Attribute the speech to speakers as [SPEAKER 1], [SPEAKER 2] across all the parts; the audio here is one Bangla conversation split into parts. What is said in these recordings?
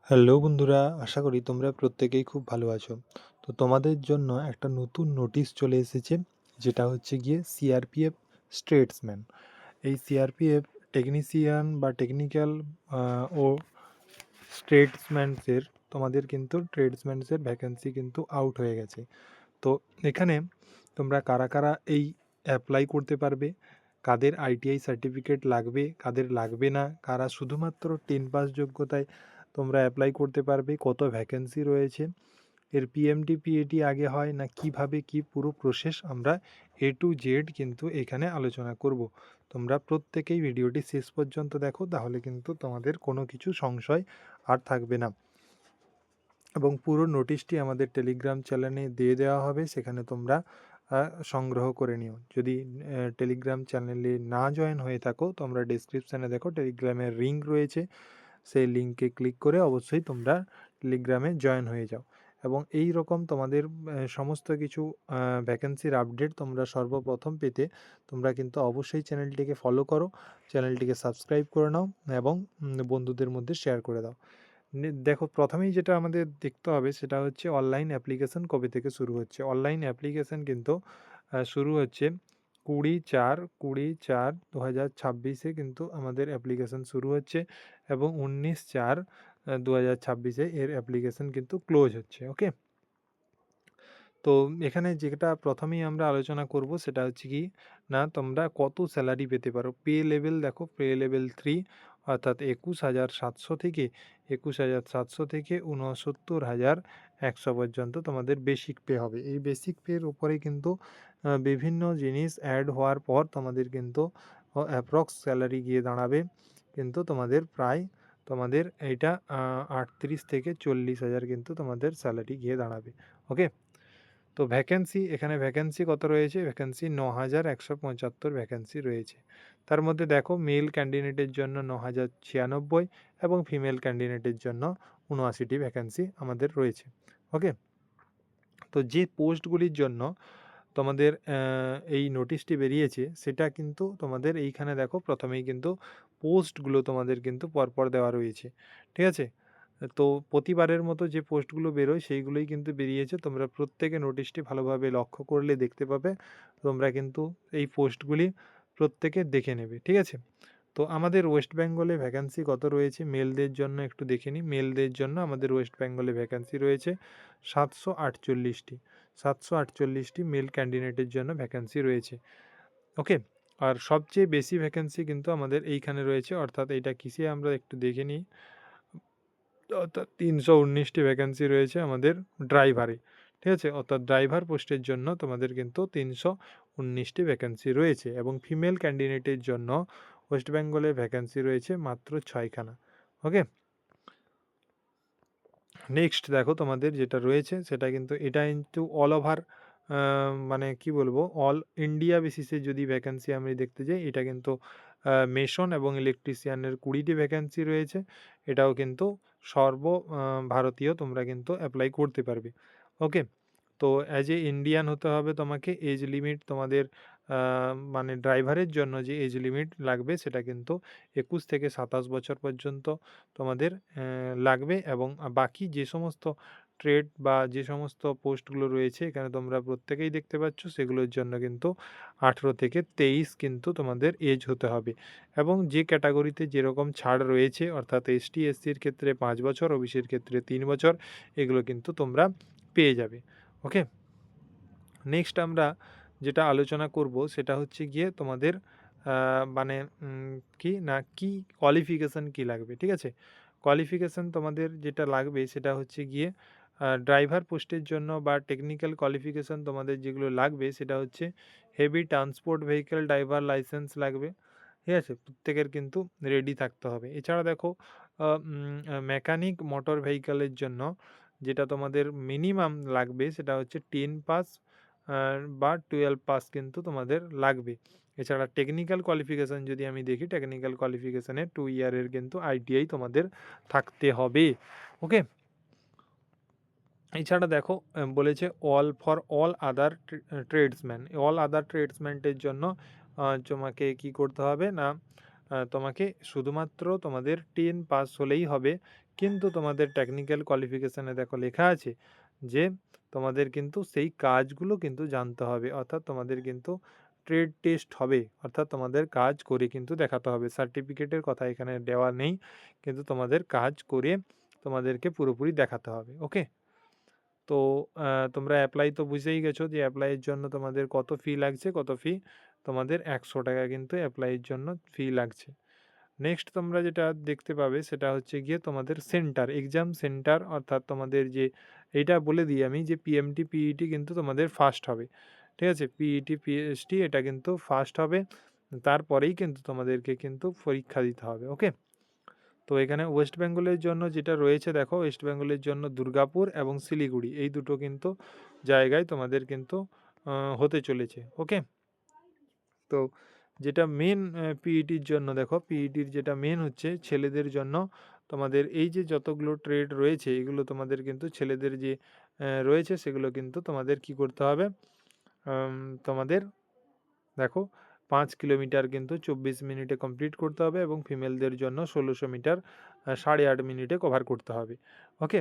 [SPEAKER 1] হ্যালো বন্ধুরা, আশা করি তোমরা প্রত্যেকেই খুব ভালো আছো। তো তোমাদের জন্য একটা নতুন নোটিশ চলে এসেছে, যেটা হচ্ছে গিয়ে সিআরপিএফ স্ট্রেটসম্যান। এই সিআরপিএফ টেকনিশিয়ান বা টেকনিক্যাল ও স্ট্রেটসম্যানসের তোমাদের কিন্তু ট্রেডসম্যানসের ভ্যাকেন্সি কিন্তু আউট হয়ে গেছে। তো এখানে তোমরা কারা কারা এই অ্যাপ্লাই করতে পারবে, কাদের আইটিআই সার্টিফিকেট লাগবে, কাদের লাগবে না, কারা শুধুমাত্র 10 পাস যোগ্যতায় তোমরা অ্যাপ্লাই করতে পারবে, কত ভ্যাকেন্সি রয়েছে, এর পিএমটি পিএটি আগে হয় না কিভাবে কি পুরো প্রসেস আমরা এ টু জেড কিন্তু এখানে আলোচনা করব। তোমরা প্রত্যেকেই ভিডিওটি শেষ পর্যন্ত দেখো, তাহলে কিন্তু তোমাদের কোনো কিছু সংশয় আর থাকবে না। এবং পুরো নোটিশটি আমাদের টেলিগ্রাম চ্যানেলে দিয়ে দেওয়া হবে, সেখানে তোমরা সংগ্রহ করে নিও। যদি টেলিগ্রাম চ্যানেলে না জয়েন হয়ে থাকো, তোমরা ডিসক্রিপশানে দেখো টেলিগ্রামের লিঙ্ক রয়েছে, সেই লিঙ্কে ক্লিক করে অবশ্যই তোমরা টেলিগ্রামে জয়েন হয়ে যাও। এবং এই রকম তোমাদের সমস্ত কিছু ভ্যাকেন্সির আপডেট তোমরা সর্বপ্রথম পেতে তোমরা কিন্তু অবশ্যই চ্যানেলটিকে ফলো করো, চ্যানেলটিকে সাবস্ক্রাইব করে নাও এবং বন্ধুদের মধ্যে শেয়ার করে দাও। দেখো, প্রথমেই যেটা আমাদের দেখতে হবে সেটা হচ্ছে অনলাইন অ্যাপ্লিকেশন কবে থেকে শুরু হচ্ছে। অনলাইন অ্যাপ্লিকেশন কিন্তু শুরু হচ্ছে 20/4/2026 কিন্তু আমাদের অ্যাপ্লিকেশন শুরু হচ্ছে, এবং 19/4/2026 এর অ্যাপ্লিকেশন কিন্তু ক্লোজ হচ্ছে। ওকে, তো এখানে যেটা প্রথমেই আমরা আলোচনা করব সেটা হচ্ছে কি না, তোমরা কত স্যালারি পেতে পারো। পে লেভেল দেখো, পে লেভেল 3 অর্থাৎ 21,700 থেকে 21,700 থেকে 69,100 পর্যন্ত তোমাদের বেসিক পে হবে। এই বেসিক পের উপরে কিন্তু বিভিন্ন জিনিস অ্যাড হওয়ার পর তোমাদের কিন্তু অ্যাপ্রক্স স্যালারি গিয়ে দাঁড়াবে কিন্তু তোমাদের প্রায় তোমাদের এইটা 38 থেকে 40,000 কিন্তু তোমাদের স্যালারি গিয়ে দাঁড়াবে। ওকে, তো ভ্যাকেন্সি, এখানে ভ্যাকেন্সি কত রয়েছে? ভ্যাকেন্সি 9,175 ভ্যাকেন্সি রয়েছে। তার মধ্যে দেখো, মেল ক্যান্ডিডেটের জন্য 9,096 এবং ফিমেল ক্যান্ডিডেটের জন্য 79টি ভ্যাকেন্সি আমাদের রয়েছে। ওকে, তো যে পোস্টগুলির জন্য তোমাদের এই নোটিশটি বেরিয়েছে সেটা কিন্তু তোমাদের এইখানে দেখো, প্রথমেই কিন্তু পোস্টগুলো তোমাদের কিন্তু পরপর দেওয়া রয়েছে। ঠিক আছে, তো প্রতিবারের মতো যে পোস্টগুলো বেরোয় সেইগুলোই কিন্তু বেরিয়েছে। তোমরা প্রত্যেকে নোটিশটি ভালোভাবে লক্ষ্য করলে দেখতে পাবে, তোমরা কিন্তু এই পোস্টগুলি প্রত্যেকে দেখে নেবে। ঠিক আছে, তো আমাদের ওয়েস্ট বেঙ্গলে ভ্যাকেন্সি কত রয়েছে মেলদের জন্য একটু দেখে নিই। মেলদের জন্য আমাদের ওয়েস্ট বেঙ্গলে ভ্যাকেন্সি রয়েছে 748টি। 748টি মেল ক্যান্ডিডেটের জন্য ভ্যাকেন্সি রয়েছে। ওকে, আর সবচেয়ে বেশি ভ্যাকেন্সি কিন্তু আমাদের এইখানে রয়েছে, অর্থাৎ এইটা কিসে আমরা একটু দেখে নিই। অর্থাৎ 319টি ভ্যাকেন্সি রয়েছে আমাদের ড্রাইভারে। ঠিক আছে, অর্থাৎ ড্রাইভার পোস্টের জন্য তোমাদের কিন্তু 319টি ভ্যাকেন্সি রয়েছে, এবং ফিমেল ক্যান্ডিডেটের জন্য ওয়েস্ট বেঙ্গলে ভ্যাকেন্সি রয়েছে মাত্র 6খানা। ওকে, নেক্সট দেখো তোমাদের যেটা রয়েছে সেটা কিন্তু এটা কিন্তু অল ওভার, মানে কি বলবো, অল ইন্ডিয়া বেসিসে যদি ভ্যাকেন্সি আমি দেখতে যাই, এটা কিন্তু মেশন এবং ইলেকট্রিশিয়ানের 20টি ভ্যাকেন্সি রয়েছে। এটাও কিন্তু ভারতীয় তোমরা কিন্তু অ্যাপ্লাই করতে পারবে। ওকে, তো অ্যাজ এ ইন্ডিয়ান হতে হবে তোমাকে। এজ লিমিট তোমাদের মানে ড্রাইভারের জন্য যে এজ লিমিট লাগবে সেটা কিন্তু 21 থেকে 27 বছর পর্যন্ত তোমাদের লাগবে, এবং বাকি যে সমস্ত ট্রেড বা যে সমস্ত পোস্টগুলো রয়েছে এখানে তোমরা প্রত্যেকেই দেখতে পাচ্ছ, সেগুলোর জন্য কিন্তু 18 থেকে 23 কিন্তু তোমাদের এজ হতে হবে। এবং যে ক্যাটাগরিতে যেরকম ছাড় রয়েছে, অর্থাৎ এসটি এসসির ক্ষেত্রে 5 বছর, ওবিসির ক্ষেত্রে 3 বছর, এগুলো কিন্তু তোমরা পেয়ে যাবে। ওকে, নেক্সট আমরা যেটা আলোচনা করব সেটা হচ্ছে গিয়ে তোমাদের মানে কি না কি কোয়ালিফিকেশান কি লাগবে। ঠিক আছে, কোয়ালিফিকেশান তোমাদের যেটা লাগবে সেটা হচ্ছে গিয়ে ড্রাইভার পোস্টের জন্য বা টেকনিক্যাল কোয়ালিফিকেশান তোমাদের যেগুলো লাগবে সেটা হচ্ছে heavy transport vehicle driver licence লাগবে। ঠিক আছে, প্রত্যেকের কিন্তু রেডি থাকতে হবে। এছাড়া দেখো, মেকানিক মোটর ভেহিক্যালের জন্য যেটা তোমাদের মিনিমাম লাগবে সেটা হচ্ছে 10 পাস বা 12 পাস কিন্তু তোমাদের লাগবে। এছাড়া টেকনিক্যাল কোয়ালিফিকেশান যদি আমি দেখি, টেকনিক্যাল কোয়ালিফিকেশানে 2 ইয়ারের কিন্তু আইটিআই তোমাদের থাকতে হবে। ওকে, এছাড়া দেখো বলেছে all other tradesman. All other ট্রেডসম্যানের জন্য তোমাকে কি করতে হবে না, তোমাকে শুধুমাত্র তোমাদের 10 পাস হলেই হবে, কিন্তু তোমাদের টেকনিক্যাল কোয়ালিফিকেশনে দেখো লেখা আছে যে তোমাদের কিন্তু সেই কাজগুলো কিন্তু জানতে হবে, অর্থাৎ তোমাদের কিন্তু ট্রেড টেস্ট হবে, অর্থাৎ তোমাদের কাজ করে কিন্তু দেখাতে হবে। সার্টিফিকেটের কথা এখানে দেওয়া নেই, কিন্তু তোমাদের কাজ করে তোমাদেরকে পুরোপুরি দেখাতে হবে। ওকে, তো তোমরা অ্যাপ্লাই তো বুঝেই গেছো যে অ্যাপ্লাইয়ের জন্য তোমাদের কত ফি লাগছে, কত ফি তোমাদের 100 টাকা কিন্তু অ্যাপ্লাইয়ের জন্য ফি লাগছে। নেক্সট তোমরা যেটা দেখতে পাবে সেটা হচ্ছে গিয়ে তোমাদের সেন্টার, এক্সাম সেন্টার, অর্থাৎ তোমাদের যে এইটা বলে দিই আমি যে পিএমটি পিইটি কিন্তু তোমাদের ফার্স্ট হবে, ঠিক আছে, পিইটি পিএসটি এটা কিন্তু ফার্স্ট হবে, তারপরেই কিন্তু তোমাদেরকে কিন্তু পরীক্ষা দিতে হবে। ওকে, তো এখানে ওয়েস্ট বেঙ্গলের জন্য যেটা রয়েছে দেখো, ওয়েস্ট বেঙ্গলের জন্য দুর্গাপুর এবং শিলিগুড়ি এই দুটো কিন্তু জায়গায় তোমাদের কিন্তু হতে চলেছে। ওকে, তো যেটা মেন পিইটির জন্য দেখো, পিইটির যেটা মেন হচ্ছে ছেলেদের জন্য তোমাদের এই যে যতগুলো ট্রেড রয়েছে এগুলো তোমাদের কিন্তু ছেলেদের যে রয়েছে সেগুলো কিন্তু তোমাদের কি করতে হবে, তোমাদের দেখো 5 কিলোমিটার কিন্তু 24 মিনিটে কমপ্লিট করতে হবে, এবং ফিমেলদের জন্য 1600 মিটার 8.5 মিনিটে কভার করতে হবে। ওকে,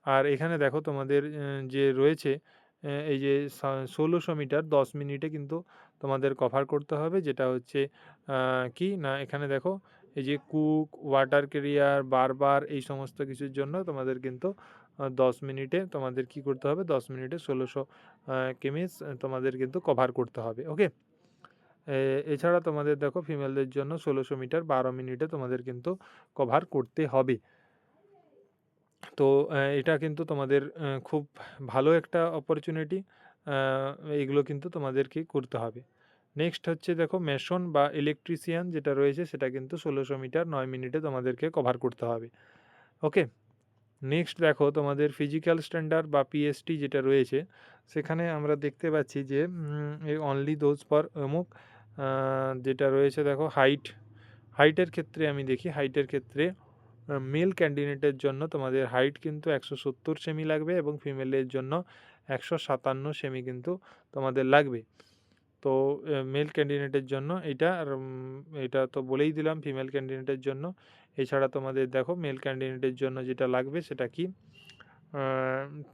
[SPEAKER 1] আর এখানে দেখো তোমাদের যে রয়েছে এই যে 1600 মিটার 10 মিনিটে কিন্তু তোমাদের কভার করতে হবে, যেটা হচ্ছে কি না এখানে দেখো এই যে কুক, ওয়াটার ক্যারিয়ার, বারবার এই সমস্ত কিছুর জন্য তোমাদের কিন্তু 10 মিনিটে তোমাদের কি করতে হবে, 10 মিনিটে 1600 কেমিস তোমাদের কিন্তু কভার করতে হবে। ওকে, এছাড়া তোমাদের দেখো ফিমেলদের জন্য 1600 মিটার 12 মিনিটে তোমাদের কিন্তু কভার করতে হবে। তো এটা কিন্তু তোমাদের খুব ভালো একটা অপরচুনিটি, এইগুলো কিন্তু তোমাদেরকে করতে হবে। নেক্সট হচ্ছে দেখো মেশন বা ইলেকট্রিশিয়ান যেটা রয়েছে সেটা কিন্তু 1600 মিটার 9 মিনিটে তোমাদেরকে কভার করতে হবে। ওকে, নেক্সট দেখো তোমাদের ফিজিক্যাল স্ট্যান্ডার্ড বা পিএসটি যেটা রয়েছে সেখানে আমরা দেখতে পাচ্ছি যে অনলি দোজ ফর অমুক যেটা রয়েছে দেখো হাইটের ক্ষেত্রে আমি দেখি, হাইটের ক্ষেত্রে মেল ক্যান্ডিডেটের জন্য তোমাদের হাইট কিন্তু 170 সেমি লাগবে, এবং ফিমেলের জন্য 157 সেমি কিন্তু তোমাদের লাগবে। তো মেল ক্যান্ডিডেটের জন্য এটা আর এটা তো বলেই দিলাম ফিমেল ক্যান্ডিডেটের জন্য। এছাড়া তোমাদের দেখো মেল ক্যান্ডিডেটের জন্য যেটা লাগবে সেটা কি,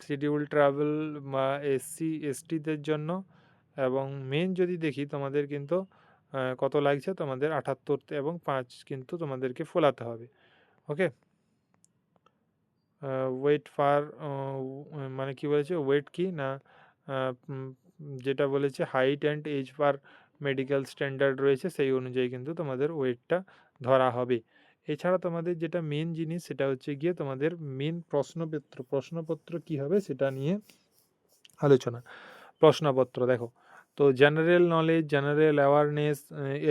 [SPEAKER 1] শিডিউল ট্রাভেল বা এসসি এসটিদের জন্য, এবং মেন যদি দেখি তোমাদের কিন্তু কত লাগছে, তোমাদের 78 এবং 5 কিন্তু তোমাদেরকে ফোলাতে হবে। ওকে, ওয়েট ফার মানে কি বলেছে, ওয়েট কি না যেটা বলেছে height and age per medical standard রয়েছে সেই অনুযায়ী কিন্তু তোমাদের ওয়েটটা ধরা হবে। এছাড়া তোমাদের যেটা মেন জিনিস সেটা হচ্ছে গিয়ে তোমাদের মেন প্রশ্নপত্র কি হবে সেটা নিয়ে আলোচনা। প্রশ্নপত্র দেখো, তো general knowledge, general awareness,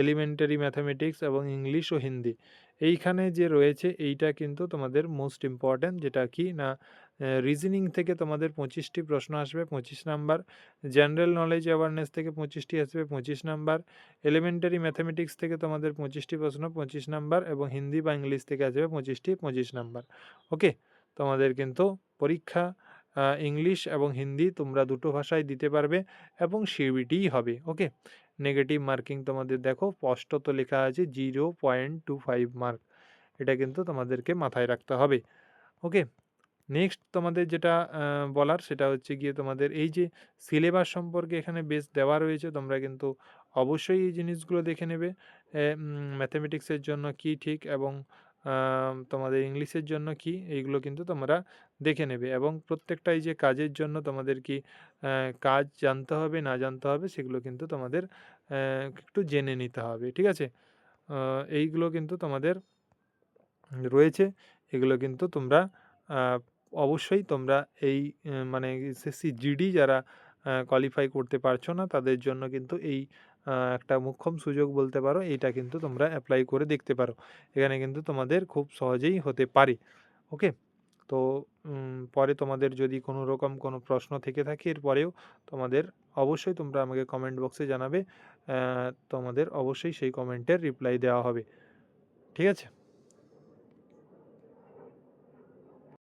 [SPEAKER 1] elementary mathematics এবং ইংলিশ ও হিন্দি এইখানে যে রয়েছে এইটা কিন্তু তোমাদের মোস্ট ইম্পর্ট্যান্ট, যেটা কি না রিজনিং থেকে তোমাদের 25টি প্রশ্ন আসবে 25 নাম্বার, জেনারেল নলেজ অ্যাওয়ারনেস থেকে 25টি আসবে 25 নাম্বার, এলিমেন্টারি ম্যাথামেটিক্স থেকে তোমাদের 25টি প্রশ্ন 25 নাম্বার, এবং হিন্দি বা ইংলিশ থেকে আসবে 25টি 25 নাম্বার। ওকে, তোমাদের কিন্তু পরীক্ষা ইংলিশ এবং হিন্দি তোমরা দুটো ভাষায় দিতে পারবে, এবং সিবিটিই হবে। ওকে, নেগেটিভ মার্কিং তোমাদের দেখো স্পষ্টত লেখা আছে 0.25 মার্ক, এটা কিন্তু তোমাদেরকে মাথায় রাখতে হবে। ওকে, নেক্সট তোমাদের যেটা বলার সেটা হচ্ছে গিয়ে তোমাদের এই যে সিলেবাস সম্পর্কে এখানে বেশ দেওয়া রয়েছে, তোমরা কিন্তু অবশ্যই এই জিনিসগুলো দেখে নেবে। ম্যাথামেটিক্সের জন্য কি ঠিক, এবং তোমাদের ইংলিশের জন্য কি, এইগুলো কিন্তু তোমরা দেখে নেবে, এবং প্রত্যেকটা এই যে কাজের জন্য তোমাদের কি কাজ জানতে হবে না জানতে হবে সেগুলো কিন্তু তোমাদের একটু জেনে নিতে হবে। ঠিক আছে, এইগুলো কিন্তু তোমাদের রয়েছে, এগুলো কিন্তু তোমরা অবশ্যই তোমরা এই মানে এসএসসি জিডি যারা কোয়ালিফাই করতে পারছো না তাদের জন্য কিন্তু এই একটা মোক্ষম সুযোগ বলতে পারো, এইটা কিন্তু তোমরা অ্যাপ্লাই করে দেখতে পারো, এখানে কিন্তু তোমাদের খুব সহজেই হতে পারে। ওকে, তো পরে তোমাদের যদি কোনো রকম কোনো প্রশ্ন থেকে থাকে এরপরেও তোমাদের অবশ্যই তোমরা আমাকে কমেন্ট বক্সে জানাবে, তোমাদের অবশ্যই সেই কমেন্টের রিপ্লাই দেওয়া হবে। ঠিক আছে।